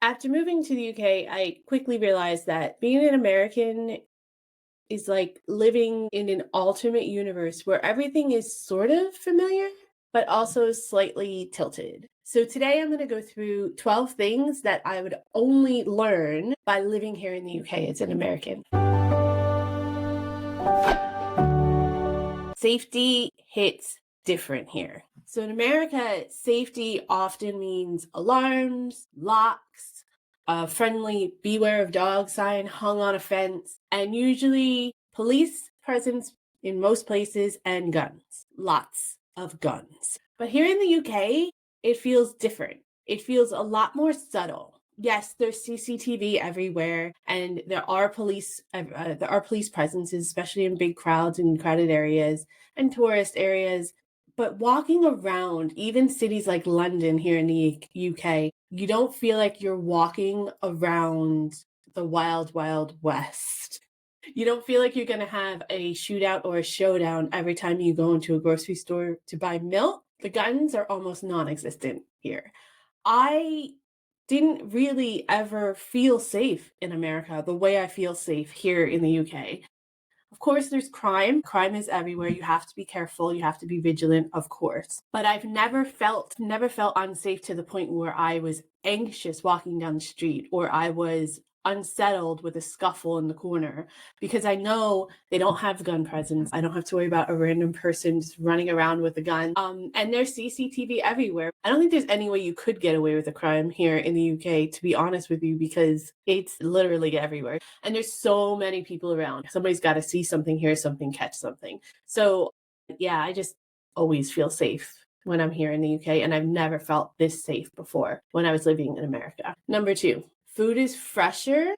After moving to the UK, I quickly realized that being an American is like living in an alternate universe where everything is sort of familiar, but also slightly tilted. So today I'm going to go through 12 things that I would only learn by living here in the UK as an American. Safety hits different here. So in America, safety often means alarms, locks, a friendly beware of dog sign hung on a fence, and usually police presence in most places and guns. Lots of guns. But here in the UK, it feels different. It feels a lot more subtle. Yes, there's CCTV everywhere, and there are police presences, especially in big crowds and crowded areas and tourist areas. But walking around, even cities like London here in the UK, you don't feel like you're walking around the wild, wild west. You don't feel like you're going to have a shootout or a showdown every time you go into a grocery store to buy milk. The guns are almost non-existent here. I didn't really ever feel safe in America the way I feel safe here in the UK. Of course, there's crime. Crime is everywhere. You have to be careful. You have to be vigilant, of course. But I've never felt unsafe to the point where I was anxious walking down the street or I was unsettled with a scuffle in the corner, because I know they don't have gun presence. I don't have to worry about a random person just running around with a gun. And there's CCTV everywhere. I don't think there's any way you could get away with a crime here in the UK, to be honest with you, because it's literally everywhere. And there's so many people around. Somebody's got to see something, hear something, catch something. So yeah, I just always feel safe when I'm here in the UK, and I've never felt this safe before when I was living in America. Number 2, food is fresher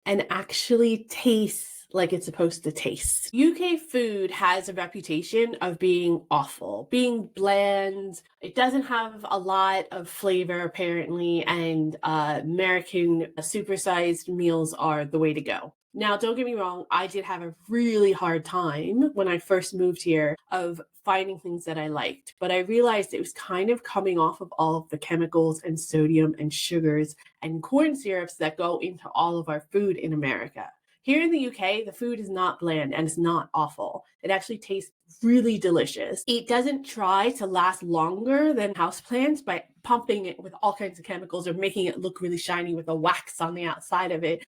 and actually tastes like it's supposed to taste. UK food has a reputation of being awful, being bland. It doesn't have a lot of flavor, apparently, and American supersized meals are the way to go. Now, don't get me wrong, I did have a really hard time when I first moved here of finding things that I liked, but I realized it was kind of coming off of all of the chemicals and sodium and sugars and corn syrups that go into all of our food in America. Here in the UK, the food is not bland and it's not awful. It actually tastes really delicious. It doesn't try to last longer than houseplants by pumping it with all kinds of chemicals or making it look really shiny with a wax on the outside of it.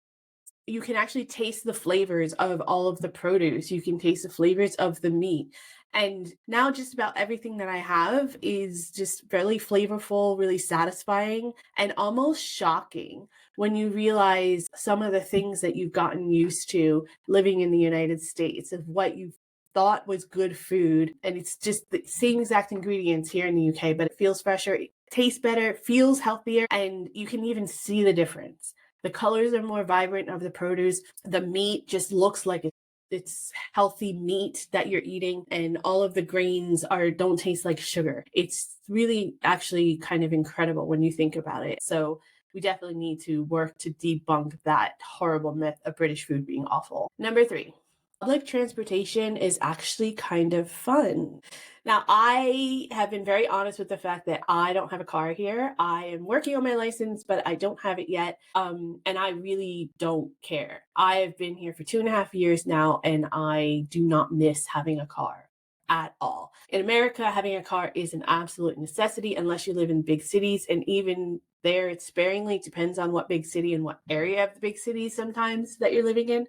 You can actually taste the flavors of all of the produce. You can taste the flavors of the meat. And now just about everything that I have is just really flavorful, really satisfying, and almost shocking when you realize some of the things that you've gotten used to living in the United States, of what you thought was good food. And it's just the same exact ingredients here in the UK, but it feels fresher, it tastes better, feels healthier, and you can even see the difference. The colors are more vibrant of the produce. The meat just looks like it's healthy meat that you're eating, and all of the grains don't taste like sugar. It's really actually kind of incredible when you think about it. So we definitely need to work to debunk that horrible myth of British food being awful. Number 3, public transportation is actually kind of fun. Now, I have been very honest with the fact that I don't have a car here. I am working on my license, but I don't have it yet. And I really don't care. I have been here for 2.5 years now, and I do not miss having a car at all. In America, having a car is an absolute necessity unless you live in big cities. And even there, it sparingly depends on what big city and what area of the big city sometimes that you're living in.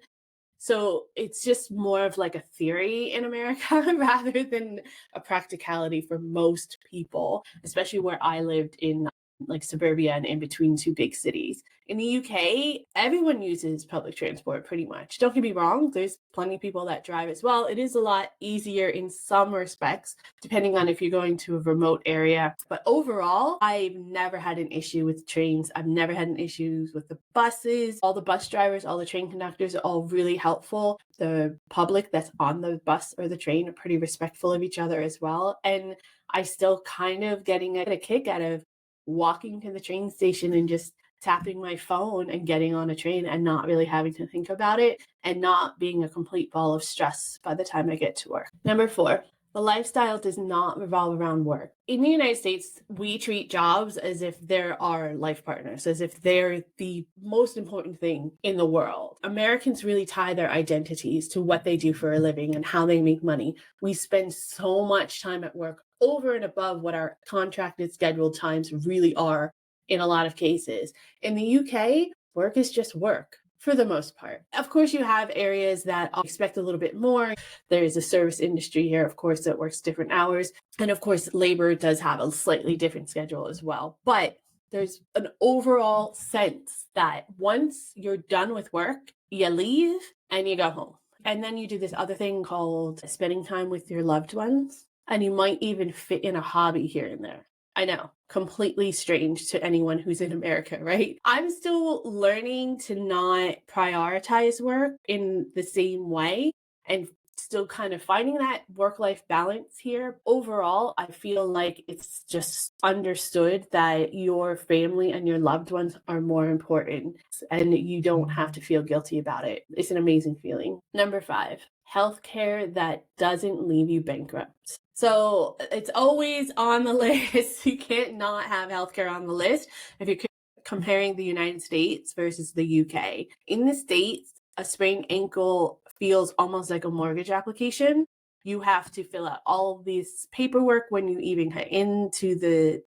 So it's just more of like a theory in America rather than a practicality for most people, especially where I lived in like suburbia and in between 2 big cities. In the UK, everyone uses public transport pretty much. Don't get me wrong, there's plenty of people that drive as well. It is a lot easier in some respects, depending on if you're going to a remote area. But overall, I've never had an issue with trains. I've never had an issue with the buses. All the bus drivers, all the train conductors are all really helpful. The public that's on the bus or the train are pretty respectful of each other as well. And I still kind of getting a kick out of walking to the train station and just tapping my phone and getting on a train and not really having to think about it and not being a complete ball of stress by the time I get to work. Number 4, The lifestyle does not revolve around work. In the United States, we treat jobs as if they're our life partners, as if they're the most important thing in the world. Americans really tie their identities to what they do for a living and how they make money. We spend so much time at work over and above what our contracted scheduled times really are in a lot of cases. In the UK, work is just work for the most part. Of course, you have areas that expect a little bit more. There is a service industry here, of course, that works different hours. And of course, labor does have a slightly different schedule as well. But there's an overall sense that once you're done with work, you leave and you go home. And then you do this other thing called spending time with your loved ones. And you might even fit in a hobby here and there. I know, completely strange to anyone who's in America, right? I'm still learning to not prioritize work in the same way and still kind of finding that work-life balance here. Overall, I feel like it's just understood that your family and your loved ones are more important and you don't have to feel guilty about it. It's an amazing feeling. Number 5, healthcare that doesn't leave you bankrupt. So it's always on the list. You can't not have healthcare on the list if you're comparing the United States versus the UK. In the States, a sprained ankle feels almost like a mortgage application. You have to fill out all of this paperwork when you even get into the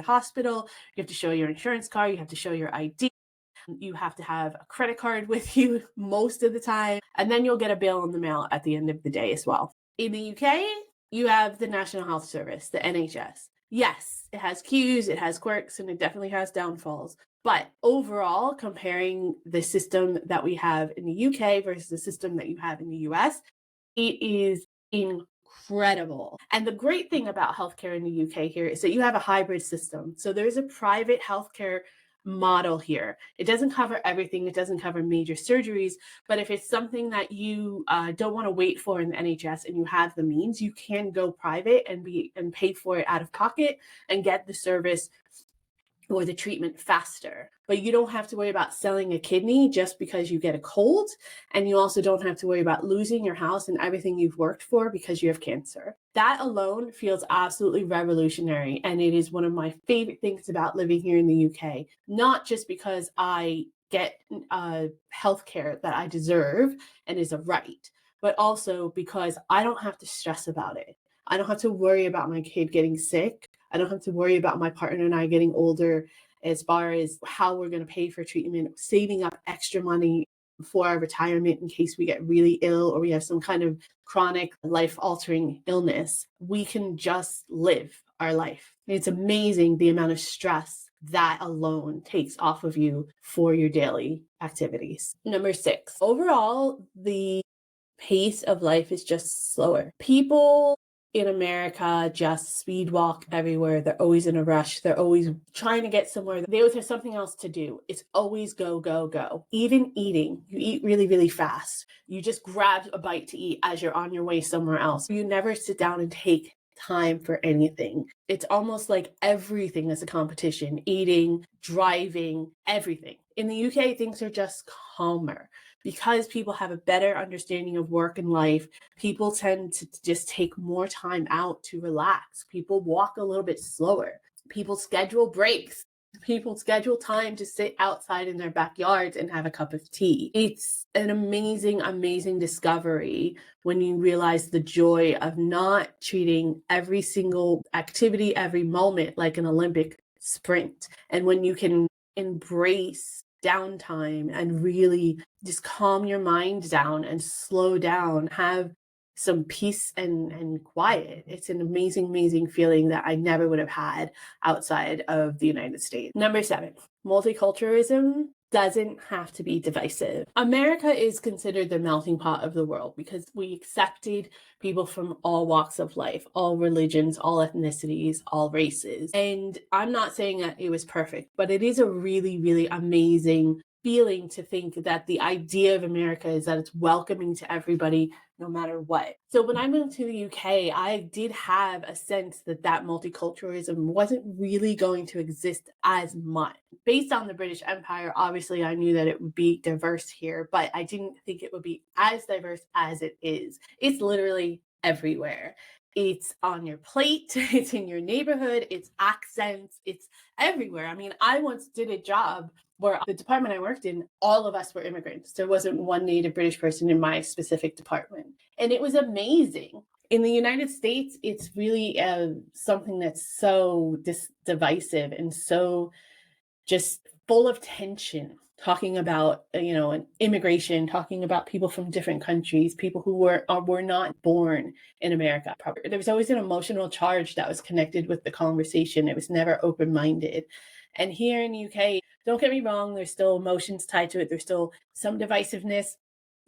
hospital. You have to show your insurance card, you have to show your ID. You have to have a credit card with you most of the time, and then you'll get a bill in the mail at the end of the day as well. In the UK, you have the National Health Service, the NHS. Yes, it has queues, it has quirks, and it definitely has downfalls. But overall, comparing the system that we have in the UK versus the system that you have in the US, it is incredible. And the great thing about healthcare in the UK here is that you have a hybrid system. So there's a private healthcare model here. It doesn't cover everything. It doesn't cover major surgeries, but if it's something that you don't want to wait for in the NHS and you have the means, you can go private and pay for it out of pocket and get the service or the treatment faster. But you don't have to worry about selling a kidney just because you get a cold. And you also don't have to worry about losing your house and everything you've worked for because you have cancer. That alone feels absolutely revolutionary. And it is one of my favorite things about living here in the UK, not just because I get healthcare that I deserve and is a right, but also because I don't have to stress about it. I don't have to worry about my kid getting sick. I don't have to worry about my partner and I getting older as far as how we're going to pay for treatment, saving up extra money for our retirement in case we get really ill or we have some kind of chronic life-altering illness. We can just live our life. It's amazing the amount of stress that alone takes off of you for your daily activities. Number 6, overall, the pace of life is just slower. People in America just speed walk everywhere. They're always in a rush. They're always trying to get somewhere. They always have something else to do. It's always go, go, go. Even eating, you eat really, really fast. You just grab a bite to eat as you're on your way somewhere else. You never sit down and take time for anything. It's almost like everything is a competition. Eating, driving, everything. In the UK, things are just calmer. Because people have a better understanding of work and life, people tend to just take more time out to relax. People walk a little bit slower. People schedule breaks. People schedule time to sit outside in their backyards and have a cup of tea. It's an amazing, amazing discovery when you realize the joy of not treating every single activity, every moment like an Olympic sprint. And when you can embrace downtime and really just calm your mind down and slow down, have some peace and quiet. It's an amazing, amazing feeling that I never would have had outside of the United States. Number 7, multiculturalism doesn't have to be divisive. America is considered the melting pot of the world because we accepted people from all walks of life, all religions, all ethnicities, all races. And I'm not saying that it was perfect, but it is a really, really amazing feeling to think that the idea of America is that it's welcoming to everybody no matter what. So when I moved to the UK, I did have a sense that that multiculturalism wasn't really going to exist as much. Based on the British Empire, obviously I knew that it would be diverse here, but I didn't think it would be as diverse as it is. It's literally everywhere. It's on your plate, it's in your neighborhood, it's accents, it's everywhere. I mean, I once did a job where the department I worked in, all of us were immigrants. There wasn't one native British person in my specific department. And it was amazing. In the United States, it's really something that's so divisive and so just full of tension, talking about immigration, talking about people from different countries, people who were not born in America. There was always an emotional charge that was connected with the conversation. It was never open-minded. And here in the UK, don't get me wrong, there's still emotions tied to it. There's still some divisiveness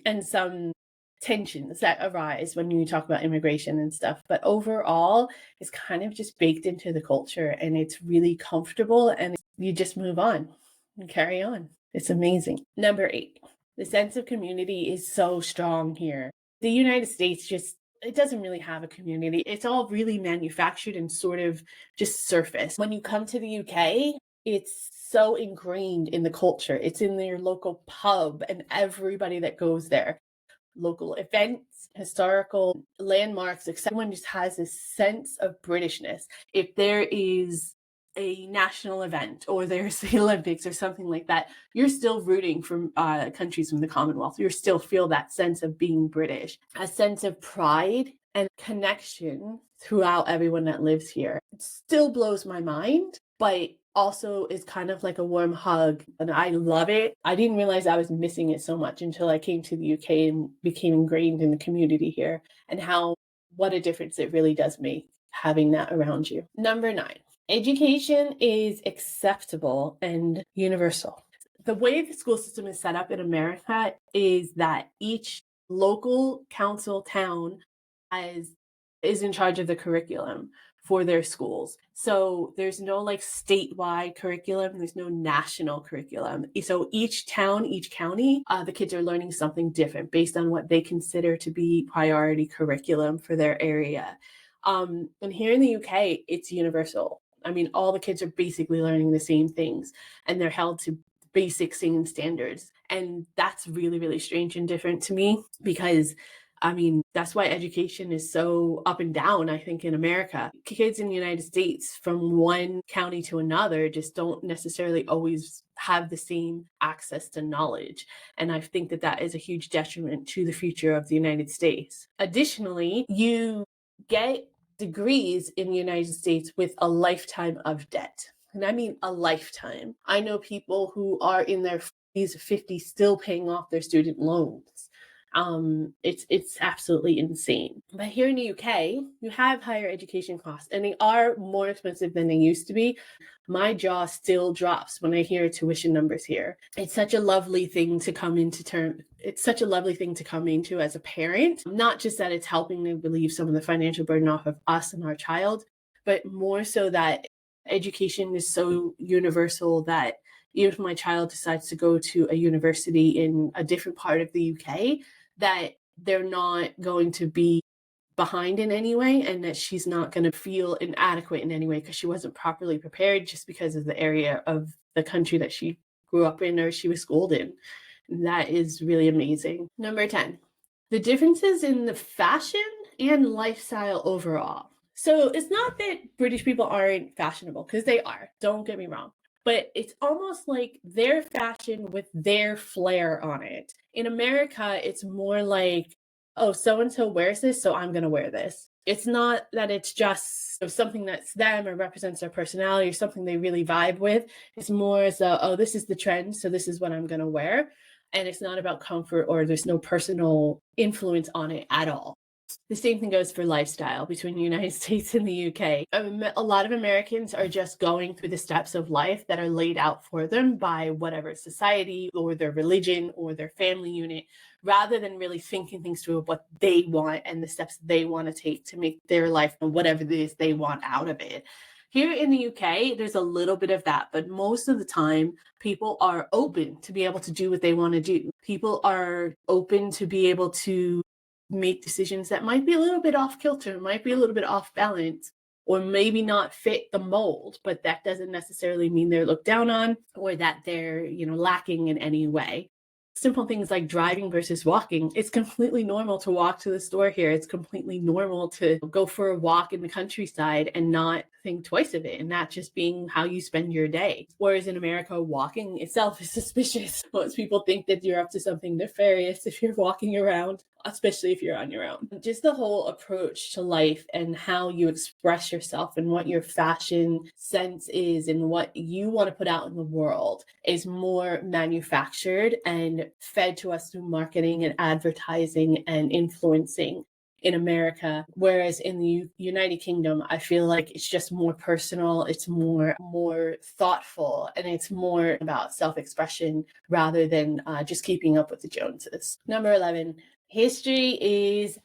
and some tensions that arise when you talk about immigration and stuff. But overall, it's kind of just baked into the culture, and it's really comfortable, and you just move on and carry on. It's amazing. Number 8, the sense of community is so strong here. The United States it doesn't really have a community. It's all really manufactured and sort of just surface. When you come to the UK, it's so ingrained in the culture. It's in your local pub and everybody that goes there. Local events, historical landmarks, everyone just has this sense of Britishness. If there is a national event or there's the Olympics or something like that, you're still rooting for countries from the Commonwealth. You still feel that sense of being British, a sense of pride and connection throughout everyone that lives here. It still blows my mind, but also is kind of like a warm hug, and I love it. I didn't realize I was missing it so much until I came to the UK and became ingrained in the community here, and what a difference it really does make having that around you. Number 9, education is acceptable and universal. The way the school system is set up in America is that each local council town is in charge of the curriculum for their schools. So there's no like statewide curriculum. There's no national curriculum. So each town, each county, the kids are learning something different based on what they consider to be priority curriculum for their area. And here in the UK, it's universal. I mean, all the kids are basically learning the same things, and they're held to basic singing standards. And that's really, really strange and different to me, because I mean, that's why education is so up and down, I think, in America. Kids in the United States from one county to another just don't necessarily always have the same access to knowledge. And I think that is a huge detriment to the future of the United States. Additionally, you get degrees in the United States with a lifetime of debt. And I mean a lifetime. I know people who are in their 40s, 50s still paying off their student loans. It's absolutely insane. But here in the UK, you have higher education costs, and they are more expensive than they used to be. My jaw still drops when I hear tuition numbers here. It's such a lovely thing to come into It's such a lovely thing to come into as a parent. Not just that it's helping to relieve some of the financial burden off of us and our child, but more so that education is so universal that even if my child decides to go to a university in a different part of the UK, that they're not going to be behind in any way, and that she's not going to feel inadequate in any way because she wasn't properly prepared just because of the area of the country that she grew up in or she was schooled in. That is really amazing. Number 10, the differences in the fashion and lifestyle overall. So it's not that British people aren't fashionable, because they are, don't get me wrong. But it's almost like their fashion with their flair on it. In America, it's more like, oh, so-and-so wears this, so I'm going to wear this. It's not that it's just something that's them or represents their personality or something they really vibe with. It's more as though, oh, this is the trend, so this is what I'm going to wear. And it's not about comfort, or there's no personal influence on it at all. The same thing goes for lifestyle between the United States and the UK. A lot of Americans are just going through the steps of life that are laid out for them by whatever society or their religion or their family unit, rather than really thinking things through of what they want and the steps they want to take to make their life whatever it is they want out of it. Here in the UK, there's a little bit of that, but most of the time, people are open to be able to do what they want to do. People are open to be able to make decisions that might be a little bit off kilter, might be a little bit off balance, or maybe not fit the mold, but that doesn't necessarily mean they're looked down on or that they're, lacking in any way. Simple things like driving versus walking. It's completely normal to walk to the store here. It's completely normal to go for a walk in the countryside and not think twice of it and that just being how you spend your day. Whereas in America, walking itself is suspicious. Most people think that you're up to something nefarious if you're walking around, especially if you're on your own. Just the whole approach to life and how you express yourself and what your fashion sense is and what you want to put out in the world is more manufactured and fed to us through marketing and advertising and influencing in America. Whereas in the United Kingdom, I feel like it's just more personal, it's more thoughtful, and it's more about self-expression rather than just keeping up with the Joneses. Number 11, history is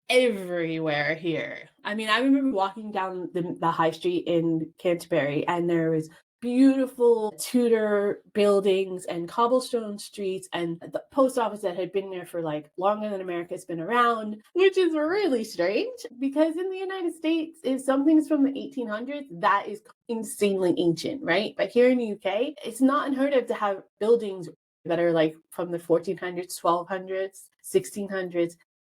everywhere here. I mean, I remember walking down the high street in Canterbury, and there was beautiful Tudor buildings and cobblestone streets and the post office that had been there for like longer than America's been around, which is really strange because in the United States, if something's from the 1800s, that is insanely ancient, right? But here in the UK, it's not unheard of to have buildings that are like from the 1400s, 1200s, 1600s.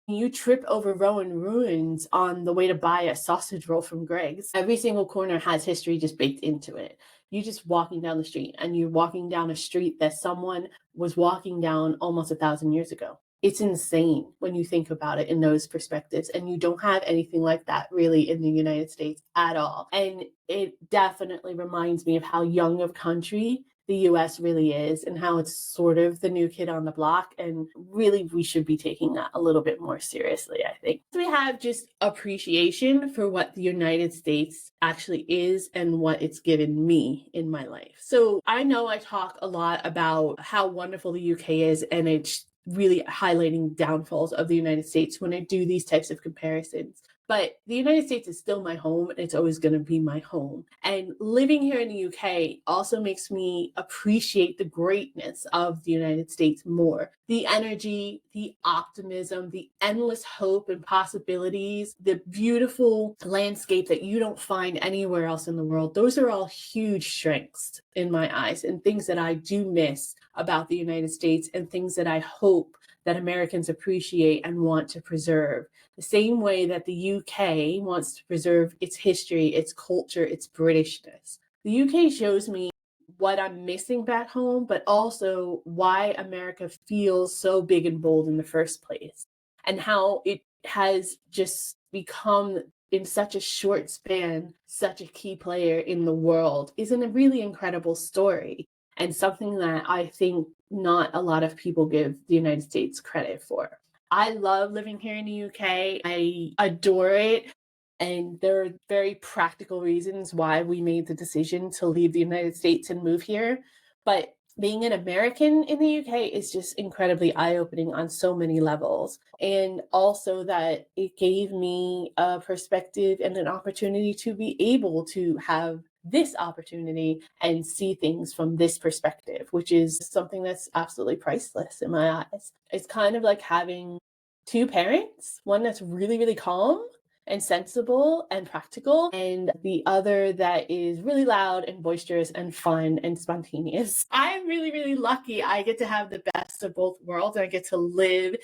You trip over Rowan ruins on the way to buy a sausage roll from Greg's. Every single corner has history just baked into it. You're just walking down the street and you're walking down a street that someone was walking down almost 1,000 years ago. It's insane when you think about it in those perspectives. And you don't have anything like that really in the United States at all. And it definitely reminds me of how young of a country the US really is and how it's sort of the new kid on the block. And really, we should be taking that a little bit more seriously, I think. We have just appreciation for what the United States actually is and what it's given me in my life. So I know I talk a lot about how wonderful the UK is, and it's really highlighting downfalls of the United States when I do these types of comparisons. But the United States is still my home and it's always going to be my home. And living here in the UK also makes me appreciate the greatness of the United States more. The energy, the optimism, the endless hope and possibilities, the beautiful landscape that you don't find anywhere else in the world. Those are all huge strengths in my eyes and things that I do miss about the United States and things that I hope that Americans appreciate and want to preserve. The same way that the UK wants to preserve its history, its culture, its Britishness. The UK shows me what I'm missing back home, but also why America feels so big and bold in the first place, and how it has just become, in such a short span, such a key player in the world isn't a really incredible story and something that I think not a lot of people give the United States credit for. I love living here in the UK. I adore it. And there are very practical reasons why we made the decision to leave the United States and move here. But being an American in the UK is just incredibly eye-opening on so many levels. And also that it gave me a perspective and an opportunity to be able to have this opportunity and see things from this perspective, which is something that's absolutely priceless in my eyes. It's kind of like having two parents, one that's really, really calm and sensible and practical, and the other that is really loud and boisterous and fun and spontaneous. I'm really, really lucky. I get to have the best of both worlds. I get to live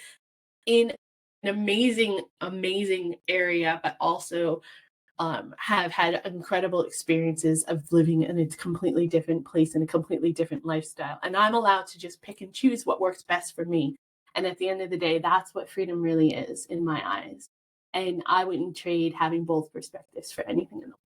in an amazing, amazing area, but also have had incredible experiences of living in a completely different place and a completely different lifestyle. And I'm allowed to just pick and choose what works best for me. And at the end of the day, that's what freedom really is in my eyes. And I wouldn't trade having both perspectives for anything in the world.